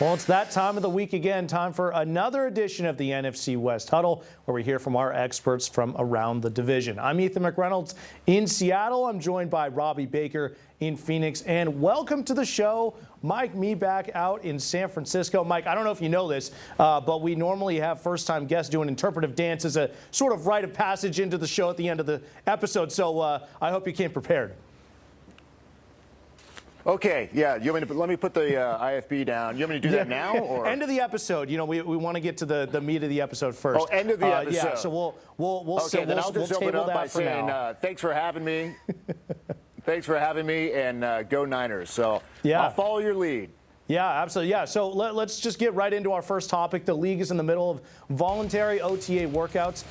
Well, it's that time of the week again. Time for another edition of the NFC West Huddle, where we hear from our experts from around the division. I'm Ethan McReynolds in Seattle. I'm joined by Robbie Baker in Phoenix. And welcome to the show, Mike Meback out in San Francisco. Mike, I don't know if you know this, but we normally have first-time guests do an interpretive dance as a sort of rite of passage into the show at the end of the episode. So I hope you came prepared. Okay, yeah. You want me to let me put the IFB down? You want me to do that now, or end of the episode? You know, we want to get to the meat of the episode first. Oh, end of the episode. Yeah. So we'll okay. Then I'll just open up by saying thanks for having me. Thanks for having me, and go Niners. So yeah, I'll follow your lead. Yeah, absolutely. Yeah, so let's just get right into our first topic. The league is in the middle of voluntary OTA workouts.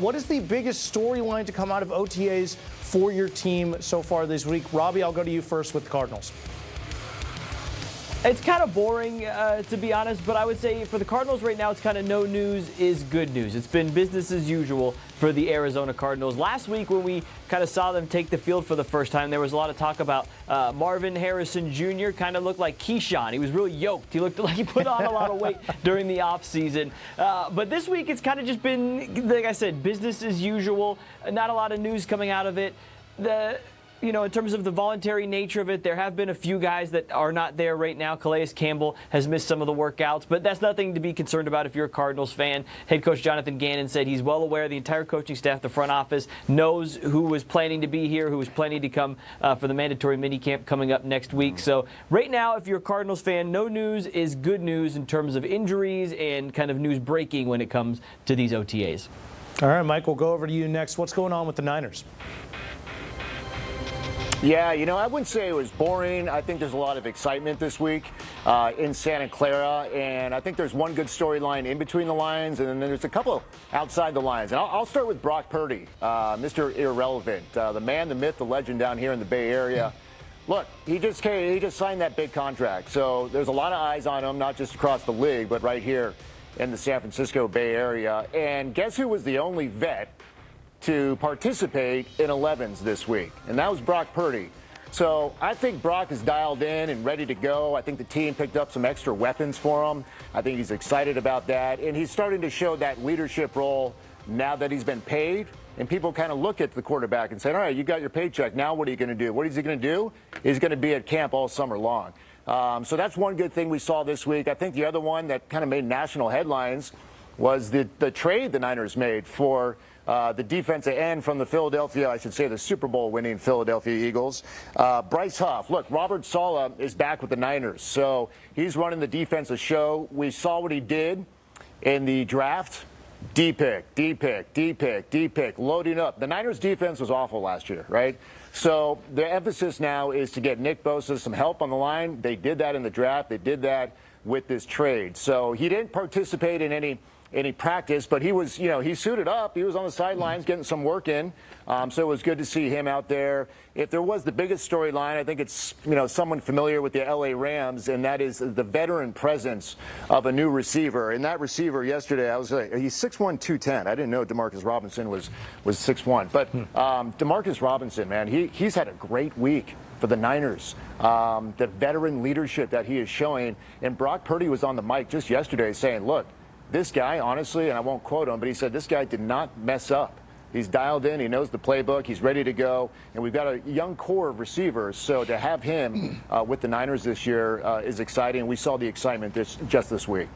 What is the biggest storyline to come out of OTAs for your team so far this week? Robbie, I'll go to you first with the Cardinals. It's kind of boring, to be honest, but I would say for the Cardinals right now, it's kind of no news is good news. It's been business as usual for the Arizona Cardinals. Last week when we kind of saw them take the field for the first time, there was a lot of talk about Marvin Harrison Jr. kind of looked like Keyshawn. He was really yoked. He looked like he put on a lot of weight during the offseason. But this week it's kind of just been, like I said, business as usual. Not a lot of news coming out of it. In terms of the voluntary nature of it, there have been a few guys that are not there right now. Calais Campbell has missed some of the workouts, but that's nothing to be concerned about if you're a Cardinals fan. Head coach Jonathan Gannon said he's well aware. The entire coaching staff, the front office, knows who was planning to be here, who was planning to come for the mandatory minicamp coming up next week. So right now, if you're a Cardinals fan, no news is good news in terms of injuries and kind of news breaking when it comes to these OTAs. All right, Mike, we'll go over to you next. What's going on with the Niners? Yeah, I wouldn't say it was boring. I think there's a lot of excitement this week in Santa Clara, and I think there's one good storyline in between the lines, and then there's a couple outside the lines. And I'll start with Brock Purdy, Mr. Irrelevant, the man, the myth, the legend down here in the Bay Area. Look, he just signed that big contract, so there's a lot of eyes on him, not just across the league, but right here in the San Francisco Bay Area. And guess who was the only vet to participate in 11s this week? And that was Brock Purdy. So I think Brock is dialed in and ready to go. I think the team picked up some extra weapons for him. I think he's excited about that. And he's starting to show that leadership role now that he's been paid. And people kind of look at the quarterback and say, all right, you got your paycheck. Now what are you going to do? What is he going to do? He's going to be at camp all summer long. So that's one good thing we saw this week. I think the other one that kind of made national headlines was the trade the Niners made for the defensive end from the Super Bowl winning Philadelphia Eagles, Bryce Huff. Look, Robert Saleh is back with the Niners, so he's running the defensive show. We saw what he did in the draft. D-pick, loading up. The Niners defense was awful last year, right? So the emphasis now is to get Nick Bosa some help on the line. They did that in the draft. They did that with this trade. So he didn't participate in any practice, but he was, he suited up. He was on the sidelines getting some work in. So it was good to see him out there. If there was the biggest storyline, I think it's, someone familiar with the LA Rams, and that is the veteran presence of a new receiver. And that receiver yesterday, I was like, he's 6'1", 210. I didn't know DeMarcus Robinson was 6'1". But DeMarcus Robinson, man, he's had a great week for the Niners. The veteran leadership that he is showing. And Brock Purdy was on the mic just yesterday saying, look, this guy, honestly, and I won't quote him, but he said this guy did not mess up. He's dialed in. He knows the playbook. He's ready to go. And we've got a young core of receivers. So to have him with the Niners this year is exciting. We saw the excitement just this week.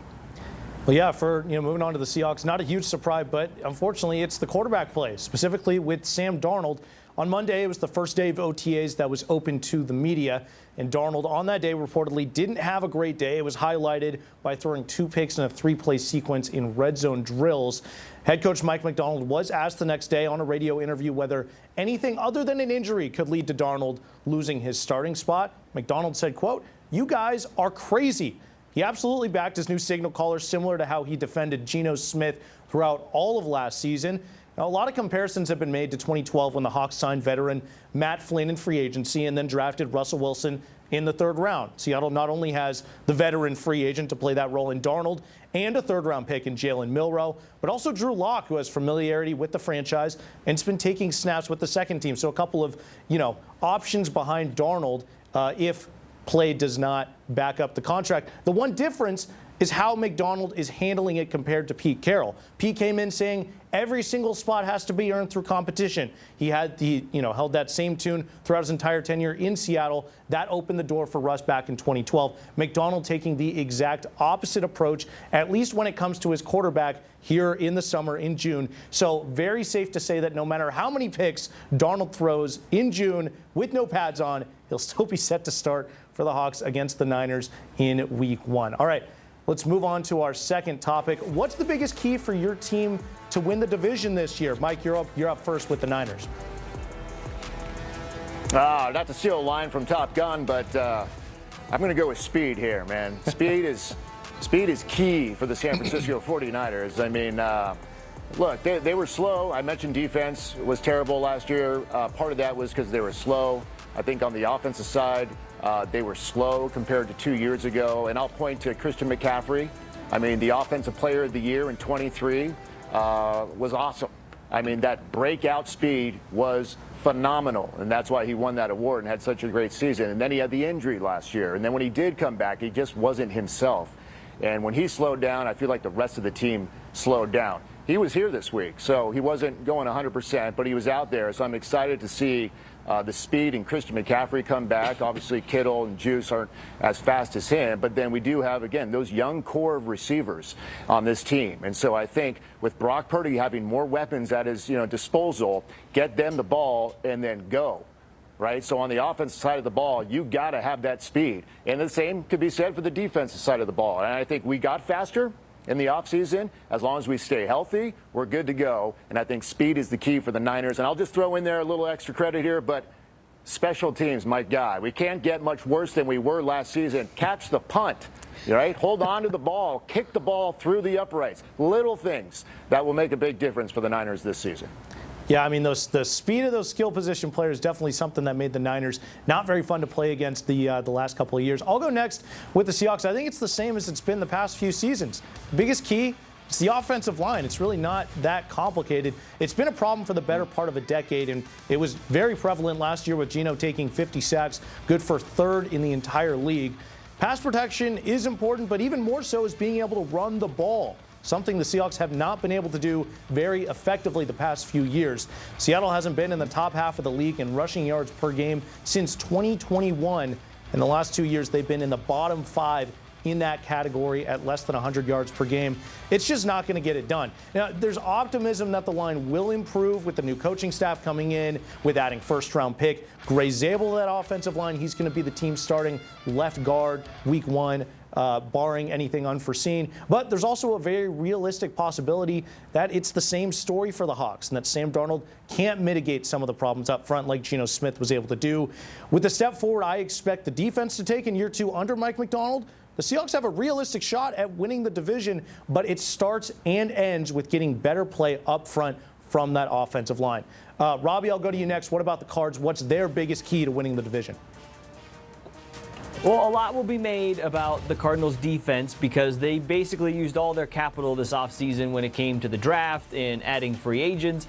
Well, yeah, for moving on to the Seahawks, not a huge surprise, but unfortunately it's the quarterback play, specifically with Sam Darnold. On Monday, it was the first day of OTAs that was open to the media, and Darnold on that day reportedly didn't have a great day. It was highlighted by throwing 2 picks in a 3-play sequence in red zone drills. Head coach Mike Macdonald was asked the next day on a radio interview whether anything other than an injury could lead to Darnold losing his starting spot. Macdonald said, quote, "You guys are crazy." He absolutely backed his new signal caller, similar to how he defended Geno Smith throughout all of last season. Now, a lot of comparisons have been made to 2012 when the Hawks signed veteran Matt Flynn in free agency and then drafted Russell Wilson in the 3rd round. Seattle not only has the veteran free agent to play that role in Darnold and a 3rd-round pick in Jalen Milroe, but also Drew Lock, who has familiarity with the franchise and has been taking snaps with the second team. So a couple of, options behind Darnold if play does not back up the contract. The one difference is how McDonald is handling it compared to Pete Carroll. Pete came in saying every single spot has to be earned through competition. He held that same tune throughout his entire tenure in Seattle. That opened the door for Russ back in 2012. McDonald taking the exact opposite approach, at least when it comes to his quarterback here in the summer in June. So very safe to say that no matter how many picks Darnold throws in June with no pads on, he'll still be set to start for the Hawks against the Niners in Week 1. All right. Let's move on to our second topic. What's the biggest key for your team to win the division this year? Mike, you're up first with the Niners. Not to steal a line from Top Gun, but I'm going to go with speed here, man. Speed is key for the San Francisco 49ers. I mean, look, they were slow. I mentioned defense was terrible last year. Part of that was because they were slow. I think on the offensive side, they were slow compared to 2 years ago. And I'll point to Christian McCaffrey. I mean, the Offensive Player of the Year in 23 was awesome. I mean, that breakout speed was phenomenal. And that's why he won that award and had such a great season. And then he had the injury last year. And then when he did come back, he just wasn't himself. And when he slowed down, I feel like the rest of the team slowed down. He was here this week, so he wasn't going 100%, but he was out there. So I'm excited to see the speed and Christian McCaffrey come back. Obviously, Kittle and Juice aren't as fast as him, but then we do have, again, those young core of receivers on this team. And so I think with Brock Purdy having more weapons at his disposal, get them the ball and then go. Right? So on the offensive side of the ball, you got to have that speed. And the same could be said for the defensive side of the ball. And I think we got faster in the offseason. As long as we stay healthy, we're good to go. And I think speed is the key for the Niners. And I'll just throw in there a little extra credit here, but special teams, my guy. We can't get much worse than we were last season. Catch the punt. Right? Hold on to the ball. Kick the ball through the uprights. Little things that will make a big difference for the Niners this season. Yeah, I mean, the speed of those skill position players is definitely something that made the Niners not very fun to play against the last couple of years. I'll go next with the Seahawks. I think it's the same as it's been the past few seasons. The biggest key is the offensive line. It's really not that complicated. It's been a problem for the better part of a decade, and it was very prevalent last year with Geno taking 50 sacks, good for third in the entire league. Pass protection is important, but even more so is being able to run the ball, something the Seahawks have not been able to do very effectively the past few years. Seattle hasn't been in the top half of the league in rushing yards per game since 2021. In the last 2 years, they've been in the bottom 5 in that category at less than 100 yards per game. It's just not going to get it done. Now, there's optimism that the line will improve with the new coaching staff coming in, with adding first-round pick Gray Zabel to that offensive line. He's going to be the team's starting left guard Week 1. Barring anything unforeseen. But there's also a very realistic possibility that it's the same story for the Hawks and that Sam Darnold can't mitigate some of the problems up front like Geno Smith was able to do. With the step forward I expect the defense to take in year 2 under Mike McDonald, the Seahawks have a realistic shot at winning the division, but it starts and ends with getting better play up front from that offensive line. Robbie, I'll go to you next. What about the Cards? What's their biggest key to winning the division? Well, a lot will be made about the Cardinals' defense because they basically used all their capital this offseason when it came to the draft and adding free agents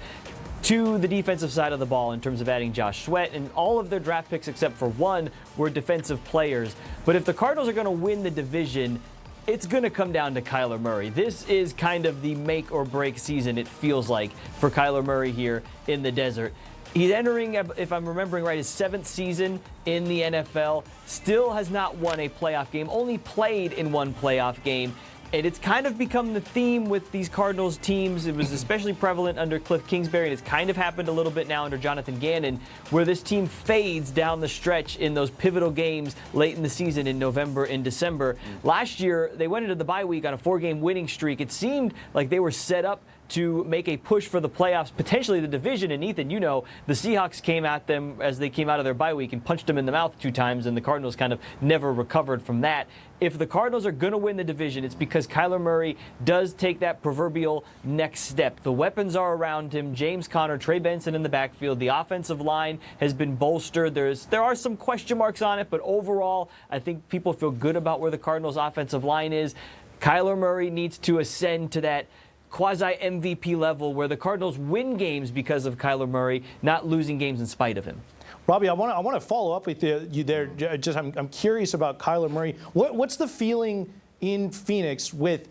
to the defensive side of the ball in terms of adding Josh Sweat, and all of their draft picks except for one were defensive players. But if the Cardinals are going to win the division, it's going to come down to Kyler Murray. This is kind of the make or break season, it feels like, for Kyler Murray here in the desert. He's entering, if I'm remembering right, his 7th season in the NFL. Still has not won a playoff game, only played in one playoff game. And it's kind of become the theme with these Cardinals teams. It was especially prevalent under Cliff Kingsbury, and it's kind of happened a little bit now under Jonathan Gannon, where this team fades down the stretch in those pivotal games late in the season in November and December. Last year, they went into the bye week on a 4-game winning streak. It seemed like they were set up to make a push for the playoffs, potentially the division. And Ethan, you know, the Seahawks came at them as they came out of their bye week and punched them in the mouth 2 times, and the Cardinals kind of never recovered from that. If the Cardinals are going to win the division, it's because Kyler Murray does take that proverbial next step. The weapons are around him. James Conner, Trey Benson in the backfield. The offensive line has been bolstered. There are some question marks on it, but overall, I think people feel good about where the Cardinals' offensive line is. Kyler Murray needs to ascend to that quasi-MVP level where the Cardinals win games because of Kyler Murray, not losing games in spite of him. Robbie, I want to follow up with you there. Just I'm curious about Kyler Murray. What's the feeling in Phoenix with?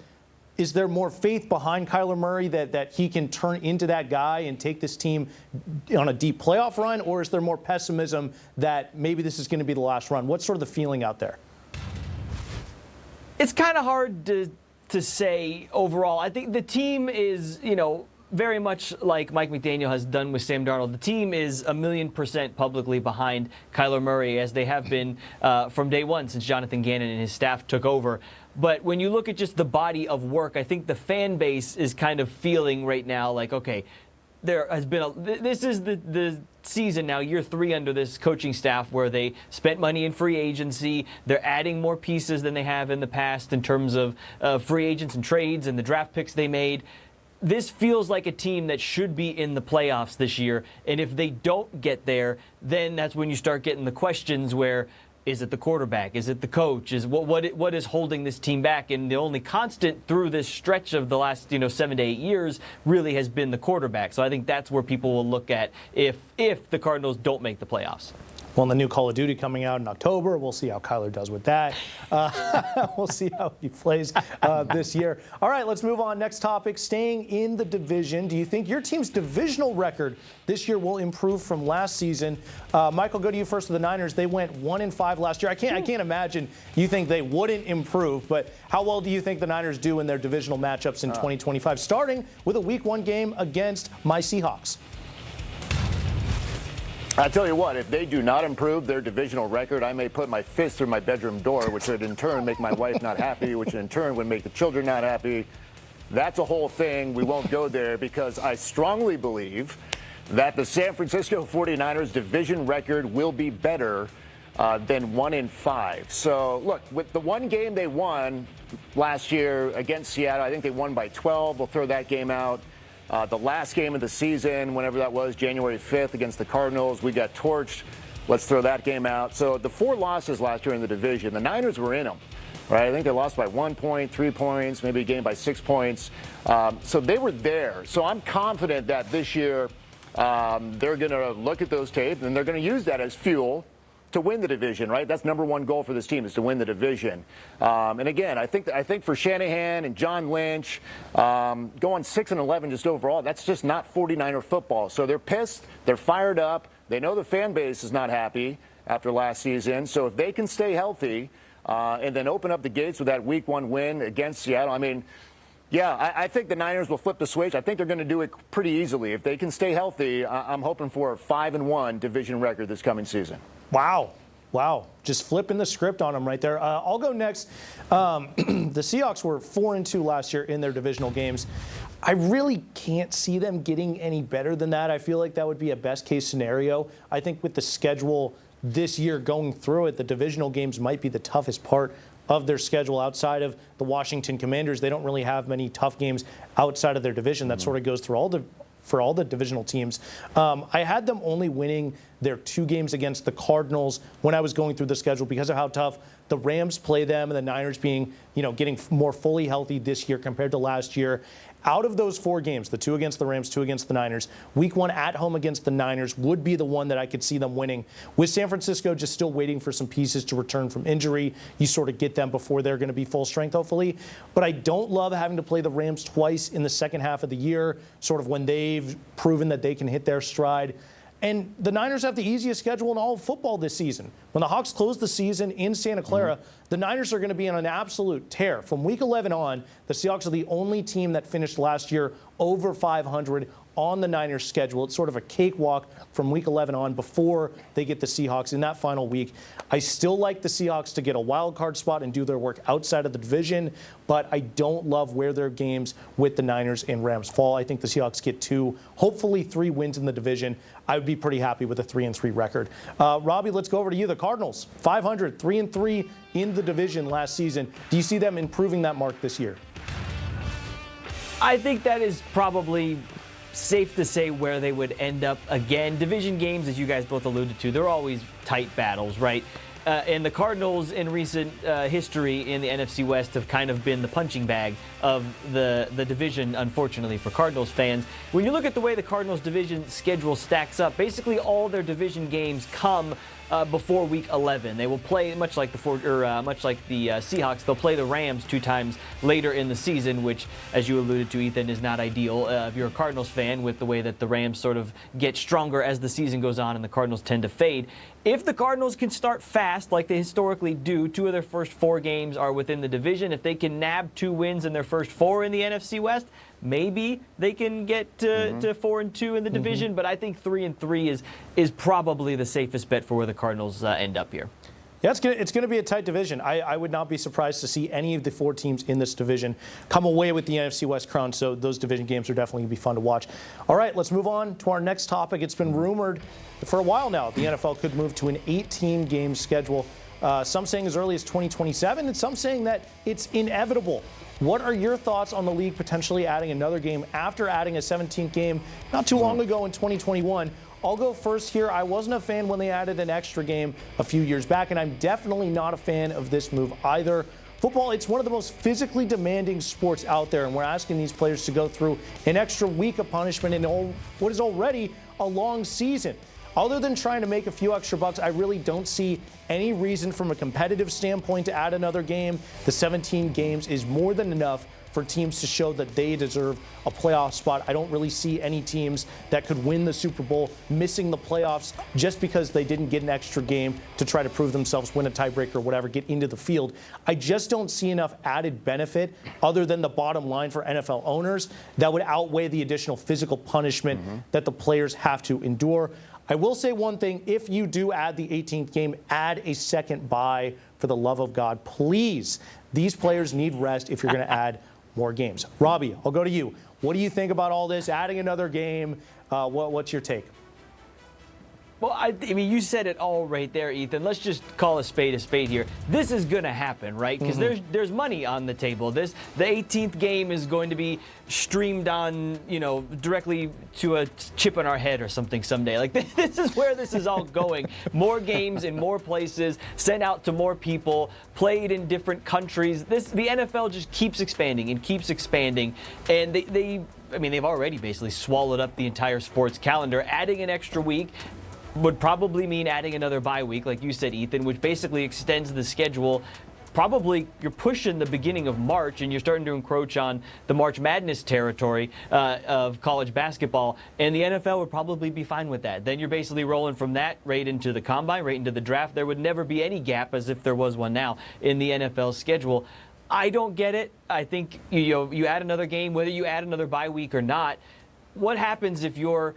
Is there more faith behind Kyler Murray that he can turn into that guy and take this team on a deep playoff run, or is there more pessimism that maybe this is going to be the last run? What's sort of the feeling out there? It's kind of hard to say overall. I think the team is, very much like Mike McDaniel has done with Sam Darnold. The team is 1,000,000% publicly behind Kyler Murray, as they have been from day one since Jonathan Gannon and his staff took over. But when you look at just the body of work, I think the fan base is kind of feeling right now like, okay, there has been this is the season now, year 3 under this coaching staff, where they spent money in free agency. They're adding more pieces than they have in the past in terms of free agents and trades and the draft picks they made. This feels like a team that should be in the playoffs this year. And if they don't get there, then that's when you start getting the questions where, is it the quarterback? Is it the coach? Is what is holding this team back? And the only constant through this stretch of the last 7 to 8 years really has been the quarterback. So I think that's where people will look at if the Cardinals don't make the playoffs. Well, the new Call of Duty coming out in October, we'll see how Kyler does with that. We'll see how he plays this year. All right, let's move on. Next topic, staying in the division. Do you think your team's divisional record this year will improve from last season? Michael, go to you first with the Niners. They went 1-5 last year. I can't imagine you think they wouldn't improve, but how well do you think the Niners do in their divisional matchups in 2025, starting with a Week 1 game against my Seahawks? I tell you what, if they do not improve their divisional record, I may put my fist through my bedroom door, which would in turn make my wife not happy, which in turn would make the children not happy. That's a whole thing. We won't go there because I strongly believe that the San Francisco 49ers division record will be better than 1-5. So, look, with the one game they won last year against Seattle, I think they won by 12. We'll throw that game out. The last game of the season, whenever that was, January 5th against the Cardinals, we got torched. Let's throw that game out. So the 4 losses last year in the division, the Niners were in them, right? I think they lost by 1 point, 3 points, maybe a game by 6 points. So they were there. So I'm confident that this year they're going to look at those tapes and they're going to use that as fuel to win the division, right? That's number one goal for this team, is to win the division. And again, I think for Shanahan and John Lynch, going 6-11 just overall, that's just not 49er football. So they're pissed, they're fired up, they know the fan base is not happy after last season. So if they can stay healthy and then open up the gates with that Week 1 win against Seattle, I mean, yeah, I think the Niners will flip the switch. I think they're going to do it pretty easily. If they can stay healthy, I'm hoping for a 5-1 division record this coming season. Wow. Just flipping the script on them right there. I'll go next. The Seahawks were 4-2 last year in their divisional games. I really can't see them getting any better than that. I feel like that would be a best-case scenario. I think with the schedule this year going through it, the divisional games might be the toughest part of their schedule outside of the Washington Commanders. They don't really have many tough games outside of their division. That sort of goes through all the divisional teams. I had them only winning their 2 games against the Cardinals when I was going through the schedule because of how tough the Rams play them and the Niners being, getting more fully healthy this year compared to last year. Out of those 4 games, the 2 against the Rams, 2 against the Niners, Week 1 at home against the Niners would be the one that I could see them winning. With San Francisco just still waiting for some pieces to return from injury, you sort of get them before they're going to be full strength, hopefully. But I don't love having to play the Rams twice in the second half of the year, sort of when they've proven that they can hit their stride. And the Niners have the easiest schedule in all of football this season. When the Hawks close the season in Santa Clara, the Niners are going to be on an absolute tear. From Week 11 on, the Seahawks are the only team that finished last year over 500 on the Niners schedule. It's sort of a cakewalk from Week 11 on before they get the Seahawks in that final week. I still like the Seahawks to get a wild card spot and do their work outside of the division, but I don't love where their games with the Niners and Rams fall. I think the Seahawks get 2, hopefully 3 wins in the division. I would be pretty happy with a 3-3 record. Robbie, let's go over to you. The Cardinals, 500, 3-3 in the division last season. Do you see them improving that mark this year? I think that is probably safe to say where they would end up again. Division games, as you guys both alluded to, they're always tight battles, right? And the Cardinals in recent history in the NFC West have kind of been the punching bag of the division, unfortunately, for Cardinals fans. When you look at the way the Cardinals division schedule stacks up, basically all their division games come before Week 11. They will play much like the Seahawks. They'll play the Rams 2 times later in the season, which, as you alluded to, Ethan, is not ideal if you're a Cardinals fan, with the way that the Rams sort of get stronger as the season goes on and the Cardinals tend to fade. If the Cardinals can start fast, like they historically do, 2 of their first 4 games are within the division. If they can nab 2 wins in their first 4 in the NFC West, maybe they can get to 4-2 in the division. But I think 3-3 is probably the safest bet for where the Cardinals end up here. Yeah, it's going to be a tight division. I would not be surprised to see any of the 4 teams in this division come away with the NFC West crown, so those division games are definitely going to be fun to watch. All right, let's move on to our next topic. It's been rumored for a while now the NFL could move to an 18-game schedule, some saying as early as 2027, and some saying that it's inevitable. What are your thoughts on the league potentially adding another game after adding a 17th game not too long ago in 2021? I'll go first here. I wasn't a fan when they added an extra game a few years back, and I'm definitely not a fan of this move either. Football, it's one of the most physically demanding sports out there, and we're asking these players to go through an extra week of punishment in what is already a long season. Other than trying to make a few extra bucks, I really don't see any reason from a competitive standpoint to add another game. The 17 games is more than enough for teams to show that they deserve a playoff spot. I don't really see any teams that could win the Super Bowl missing the playoffs just because they didn't get an extra game to try to prove themselves, win a tiebreaker or whatever, get into the field. I just don't see enough added benefit other than the bottom line for NFL owners that would outweigh the additional physical punishment that the players have to endure. I will say one thing. If you do add the 18th game, add a second bye for the love of God. Please. These players need rest if you're going to add more games. Robbie, I'll go to you. What do you think about all this? Adding another game, what's your take? Well, I mean, you said it all right there, Ethan. Let's just call a spade here. This is going to happen, right? Because there's money on the table. The 18th game is going to be streamed on, directly to a chip in our head or something someday. Like, this is where this is all going. More games in more places, sent out to more people, played in different countries. The NFL just keeps expanding and keeps expanding. And they've already basically swallowed up the entire sports calendar. Adding an extra week would probably mean adding another bye week, like you said, Ethan, which basically extends the schedule. Probably you're pushing the beginning of March, and you're starting to encroach on the March Madness territory of college basketball, and the NFL would probably be fine with that. Then you're basically rolling from that right into the combine, right into the draft. There would never be any gap, as if there was one now, in the NFL schedule. I don't get it. I think you add another game, whether you add another bye week or not. What happens if you're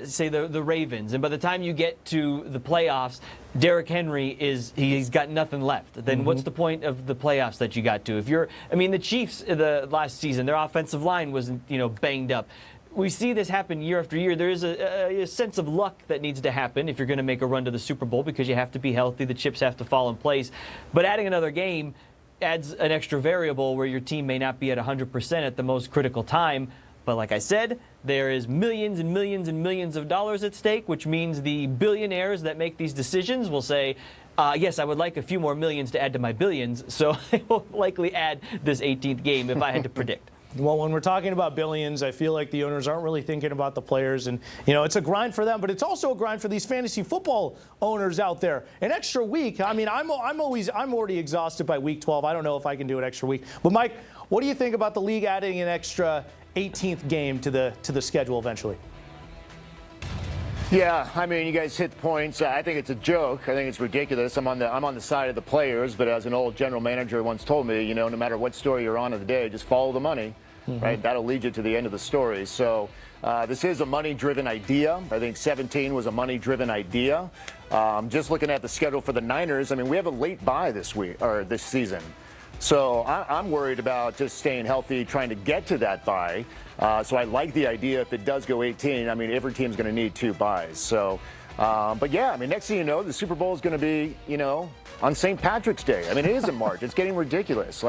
say the Ravens, and by the time you get to the playoffs, Derrick Henry he's got nothing left. Then what's the point of the playoffs that you got to? The Chiefs the last season, their offensive line was banged up. We see this happen year after year. There is a sense of luck that needs to happen if you're going to make a run to the Super Bowl, because you have to be healthy, the chips have to fall in place. But adding another game adds an extra variable where your team may not be at 100% at the most critical time. But like I said, there is millions and millions and millions of dollars at stake, which means the billionaires that make these decisions will say, yes, I would like a few more millions to add to my billions, so they will likely add this 18th game if I had to predict. Well, when we're talking about billions, I feel like the owners aren't really thinking about the players. And, it's a grind for them, but it's also a grind for these fantasy football owners out there. An extra week, I'm already exhausted by week 12. I don't know if I can do an extra week. But, Mike, what do you think about the league adding an extra 18th game to the schedule eventually? Yeah, you guys hit the points. I think it's a joke. I think it's ridiculous. I'm on the side of the players, but as an old general manager once told me, no matter what story you're on of the day, just follow the money, right? That'll lead you to the end of the story. So this is a money-driven idea. I think 17 was a money-driven idea. Just looking at the schedule for the Niners, we have a late bye this season. So I'm worried about just staying healthy, trying to get to that bye. So I like the idea if it does go 18. Every team's going to need 2 byes. So, but yeah, next thing you know, the Super Bowl is going to be, on St. Patrick's Day. I mean, it is in March. It's getting ridiculous.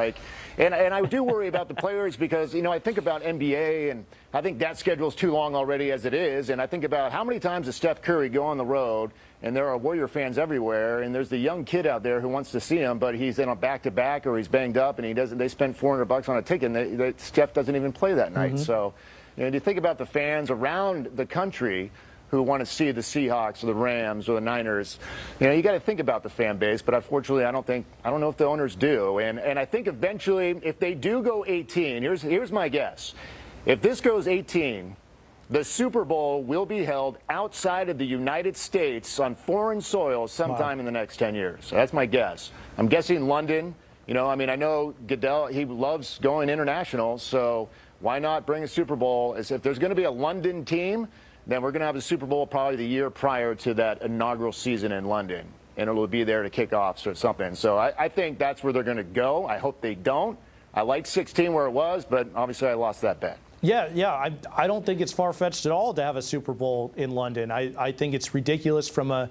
And I do worry about the players because, I think about NBA, and I think that schedule's too long already as it is. And I think about how many times does Steph Curry go on the road, and there are Warrior fans everywhere, and there's the young kid out there who wants to see him, but he's in a back-to-back or he's banged up, and they spent $400 on a ticket, and Steph doesn't even play that night. So, you think about the fans around the country who want to see the Seahawks or the Rams or the Niners, you got to think about the fan base. But unfortunately, I don't know if the owners do. And I think eventually, if they do go 18, here's my guess. If this goes 18, the Super Bowl will be held outside of the United States on foreign soil sometime in the next 10 years. So that's my guess. I'm guessing London. I know Goodell, he loves going international, so why not bring a Super Bowl? As if there's going to be a London team, then we're going to have the Super Bowl probably the year prior to that inaugural season in London, and it'll be there to kick off or something. So I think that's where they're going to go. I hope they don't. I like 16 where it was, but obviously I lost that bet. Yeah. I don't think it's far-fetched at all to have a Super Bowl in London. I think it's ridiculous from a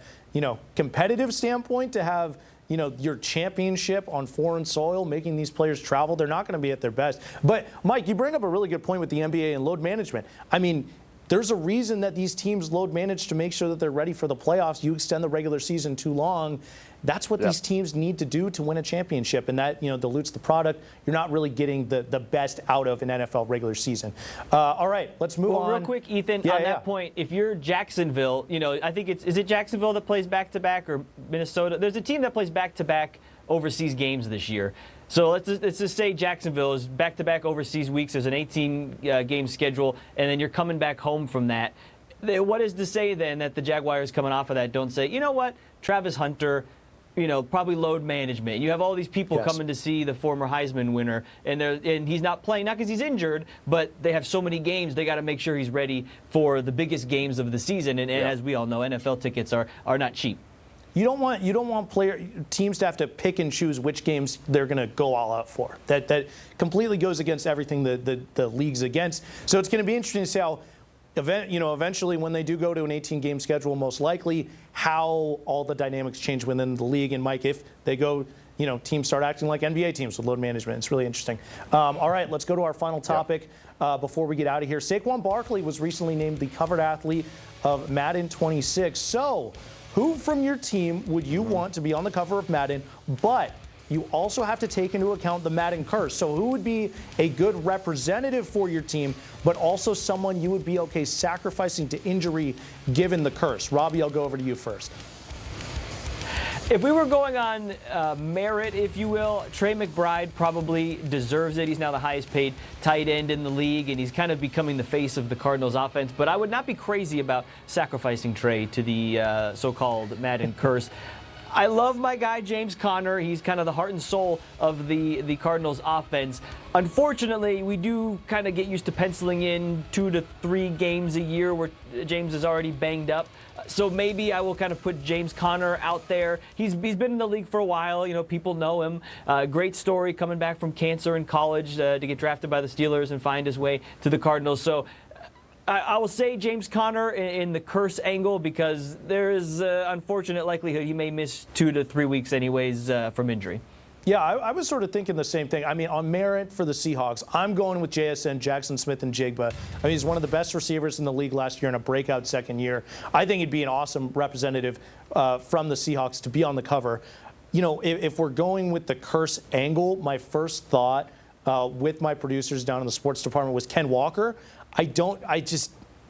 competitive standpoint to have your championship on foreign soil, making these players travel. They're not going to be at their best. But Mike, you bring up a really good point with the NBA and load management. There's a reason that these teams load manage to make sure that they're ready for the playoffs. You extend the regular season too long. That's what these teams need to do to win a championship, and that dilutes the product. You're not really getting the best out of an NFL regular season. All right, let's move on. Real quick, Ethan, on that point, if you're Jacksonville, I think is it Jacksonville that plays back-to-back or Minnesota? There's a team that plays back-to-back overseas games this year. So let's just say Jacksonville is back-to-back overseas weeks. There's an 18-game schedule, and then you're coming back home from that. What is to say then that the Jaguars coming off of that don't say, you know what, Travis Hunter, probably load management. You have all these people coming to see the former Heisman winner, and he's not playing, not because he's injured, but they have so many games, they got to make sure he's ready for the biggest games of the season. And as we all know, NFL tickets are not cheap. You don't want teams to have to pick and choose which games they're going to go all out for. That completely goes against everything the league's against. So it's going to be interesting to see how, eventually when they do go to an 18-game schedule, most likely how all the dynamics change within the league. And Mike, if they go, teams start acting like NBA teams with load management, it's really interesting. All right, let's go to our final topic before we get out of here. Saquon Barkley was recently named the covered athlete of Madden 26. So, who from your team would you want to be on the cover of Madden? But you also have to take into account the Madden curse. So who would be a good representative for your team, but also someone you would be okay sacrificing to injury given the curse? Robbie, I'll go over to you first. If we were going on merit, if you will, Trey McBride probably deserves it. He's now the highest paid tight end in the league, and he's kind of becoming the face of the Cardinals offense. But I would not be crazy about sacrificing Trey to the so-called Madden curse. I love my guy, James Conner. He's kind of the heart and soul of the Cardinals offense. Unfortunately, we do kind of get used to penciling in 2 to 3 games a year where James is already banged up. So maybe I will kind of put James Conner out there. He's been in the league for a while. People know him. Great story coming back from cancer in college to get drafted by the Steelers and find his way to the Cardinals. So I will say James Conner in the curse angle because there is unfortunate likelihood he may miss 2 to 3 weeks anyways from injury. Yeah, I was sort of thinking the same thing. On merit for the Seahawks, I'm going with JSN, Jackson Smith, and Jigba. He's one of the best receivers in the league last year in a breakout second year. I think he'd be an awesome representative from the Seahawks to be on the cover. If we're going with the curse angle, my first thought with my producers down in the sports department was Ken Walker.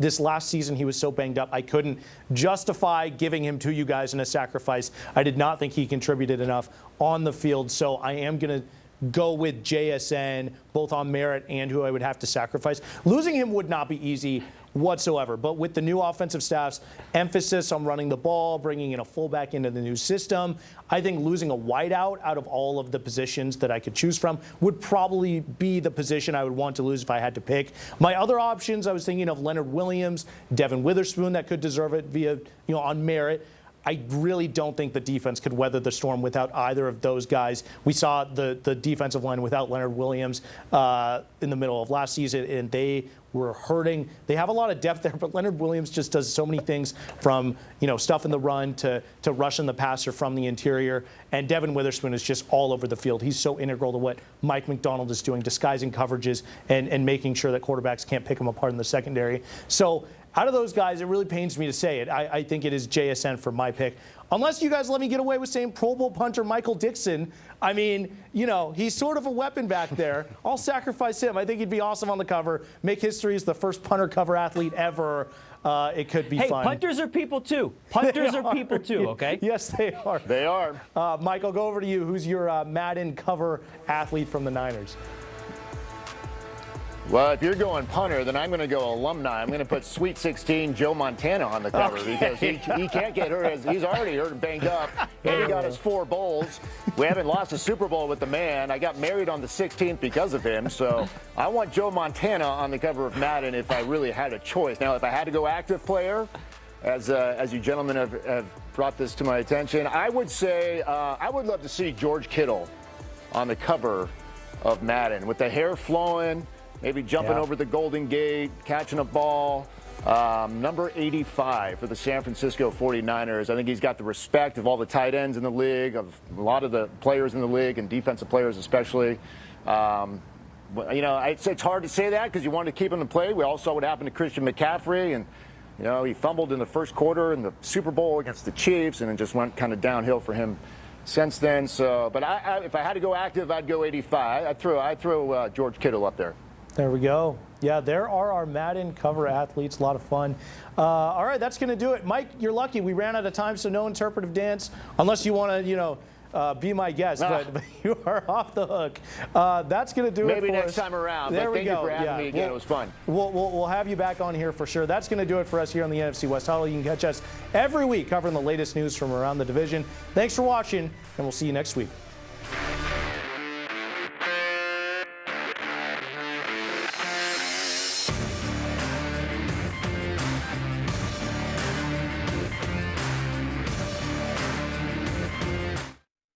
This last season, he was so banged up, I couldn't justify giving him to you guys in a sacrifice. I did not think he contributed enough on the field, so I am going to go with JSN, both on merit and who I would have to sacrifice. Losing him would not be easy whatsoever, but with the new offensive staff's emphasis on running the ball, bringing in a fullback into the new system, I think losing a wideout out of all of the positions that I could choose from would probably be the position I would want to lose if I had to pick. My other options, I was thinking of Leonard Williams, Devin Witherspoon that could deserve it via, on merit. I really don't think the defense could weather the storm without either of those guys. We saw the defensive line without Leonard Williams in the middle of last season, and they were hurting. They have a lot of depth there, but Leonard Williams just does so many things, from stuff in the run to rushing the passer from the interior. And Devin Witherspoon is just all over the field. He's so integral to what Mike McDonald is doing, disguising coverages and making sure that quarterbacks can't pick them apart in the secondary. So out of those guys, it really pains me to say it. I think it is JSN for my pick. Unless you guys let me get away with saying Pro Bowl punter Michael Dixon. I mean, he's sort of a weapon back there. I'll sacrifice him. I think he'd be awesome on the cover. Make history as the first punter cover athlete ever. It could be fun. Hey, punters are people too. Punters are people too, okay? Yes, they are. They are. Mike, I'll go over to you. Who's your Madden cover athlete from the Niners? Well, if you're going punter, then I'm going to go alumni. I'm going to put Sweet 16 Joe Montana on the cover because he can't get hurt. He's already hurt and banged up, and he got his 4 bowls. We haven't lost a Super Bowl with the man. I got married on the 16th because of him, so I want Joe Montana on the cover of Madden if I really had a choice. Now, if I had to go active player, as you gentlemen have brought this to my attention, I would say I would love to see George Kittle on the cover of Madden with the hair flowing, maybe jumping over the Golden Gate, catching a ball. Number 85 for the San Francisco 49ers. I think he's got the respect of all the tight ends in the league, of a lot of the players in the league, and defensive players especially. It's hard to say that because you wanted to keep him in play. We all saw what happened to Christian McCaffrey, and he fumbled in the first quarter in the Super Bowl against the Chiefs, and it just went kind of downhill for him since then. So, but if I had to go active, I'd go 85. I'd throw George Kittle up there. There we go. Yeah, there are our Madden cover athletes. A lot of fun. All right, that's going to do it. Mike, you're lucky. We ran out of time, so no interpretive dance, unless you want to, be my guest. But you are off the hook. That's going to do it for us. Maybe next time around. There we go. Thank you for having me again. It was fun. We'll have you back on here for sure. That's going to do it for us here on the NFC West Huddle. You can catch us every week covering the latest news from around the division. Thanks for watching, and we'll see you next week.